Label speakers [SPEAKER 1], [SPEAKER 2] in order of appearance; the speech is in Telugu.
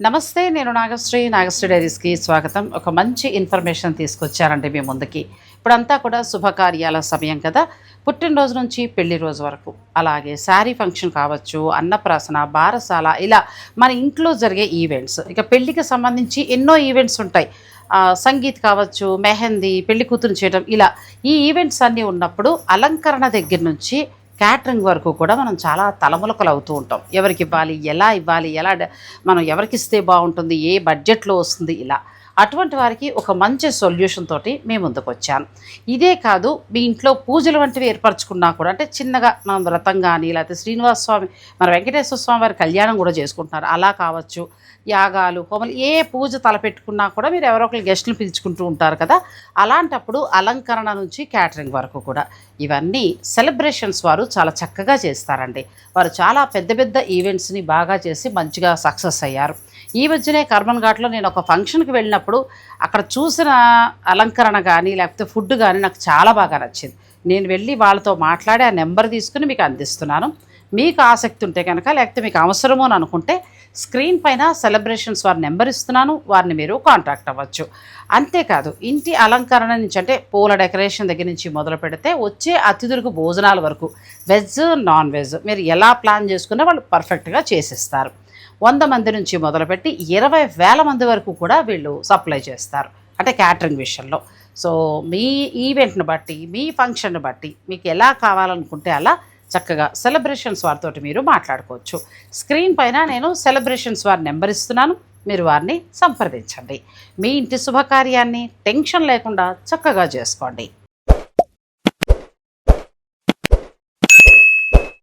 [SPEAKER 1] నమస్తే, నేను నాగశ్రీ డైరీస్కి స్వాగతం. ఒక మంచి ఇన్ఫర్మేషన్ తీసుకొచ్చారండి మీ ముందుకి. ఇప్పుడంతా కూడా శుభకార్యాల సమయం కదా, పుట్టినరోజు నుంచి పెళ్లి రోజు వరకు, అలాగే శారీ ఫంక్షన్ కావచ్చు, అన్నప్రాసన, బారసాల, ఇలా మన ఇంట్లో జరిగే ఈవెంట్స్. ఇక పెళ్లికి సంబంధించి ఎన్నో ఈవెంట్స్ ఉంటాయి. సంగీత్ కావచ్చు, మెహందీ, పెళ్లి కూతురు చేయడం, ఇలా ఈ ఈవెంట్స్ అన్నీ ఉన్నప్పుడు అలంకరణ దగ్గర నుంచి క్యాటరింగ్ వరకు కూడా మనం చాలా తలములకలు అవుతూ ఉంటాం. ఎవరికి ఇవ్వాలి, ఎలా ఇవ్వాలి, మనం ఎవరికిస్తే బాగుంటుంది, ఏ బడ్జెట్లో వస్తుంది, ఇలా అటువంటి వారికి ఒక మంచి సొల్యూషన్ తోటి మేము ముందుకు వచ్చాను. ఇదే కాదు, మీ ఇంట్లో పూజలు వంటివి ఏర్పరచుకున్నా కూడా, అంటే చిన్నగా మనం వ్రతం కానీ, లేకపోతే శ్రీనివాస స్వామి, మన వెంకటేశ్వర స్వామి వారి కళ్యాణం కూడా చేసుకుంటున్నారు, అలా కావచ్చు, యాగాలు, హోమలు, ఏ పూజ తలపెట్టుకున్నా కూడా మీరు ఎవరో ఒకరు గెస్టులు పిలుచుకుంటూ ఉంటారు కదా. అలాంటప్పుడు అలంకరణ నుంచి క్యాటరింగ్ వరకు కూడా ఇవన్నీ సెలబ్రేషన్స్ వారు చాలా చక్కగా చేస్తారండి. వారు చాలా పెద్ద పెద్ద ఈవెంట్స్ని బాగా చేసి మంచిగా సక్సెస్ అయ్యారు. ఈ మధ్యనే కర్మన్ ఘాట్లో నేను ఒక ఫంక్షన్కి వెళ్ళినప్పుడు అక్కడ చూసిన అలంకరణ కానీ, లేకపోతే ఫుడ్ కానీ నాకు చాలా బాగా నచ్చింది. నేను వెళ్ళి వాళ్ళతో మాట్లాడి ఆ నెంబర్ తీసుకుని మీకు అందిస్తున్నాను. మీకు ఆసక్తి ఉంటే కనుక, లేకపోతే మీకు అవసరమో అని అనుకుంటే, స్క్రీన్ పైన సెలబ్రేషన్స్ వారి నెంబర్ ఇస్తున్నాను, వారిని మీరు కాంటాక్ట్ అవ్వచ్చు. అంతేకాదు, ఇంటి అలంకరణ నుంచి, అంటే పూల డెకరేషన్ దగ్గర నుంచి మొదలు పెడితే వచ్చే అతిథులకు భోజనాల వరకు, వెజ్, నాన్ వెజ్, మీరు ఎలా ప్లాన్ చేసుకున్నా వాళ్ళు పర్ఫెక్ట్గా చేసిస్తారు. 100 మంది నుంచి మొదలుపెట్టి 20,000 మంది వరకు కూడా వీళ్ళు సప్లై చేస్తారు, అంటే క్యాటరింగ్ విషయంలో. సో మీ ఈవెంట్ని బట్టి, మీ ఫంక్షన్ని బట్టి మీకు ఎలా కావాలనుకుంటే అలా చక్కగా సెలబ్రేషన్స్ వారితో మీరు మాట్లాడుకోవచ్చు. స్క్రీన్ పైన నేను సెలబ్రేషన్స్ వారి నెంబర్ ఇస్తున్నాను, మీరు వారిని సంప్రదించండి. మీ ఇంటి శుభకార్యాన్ని టెన్షన్ లేకుండా చక్కగా చేసుకోండి.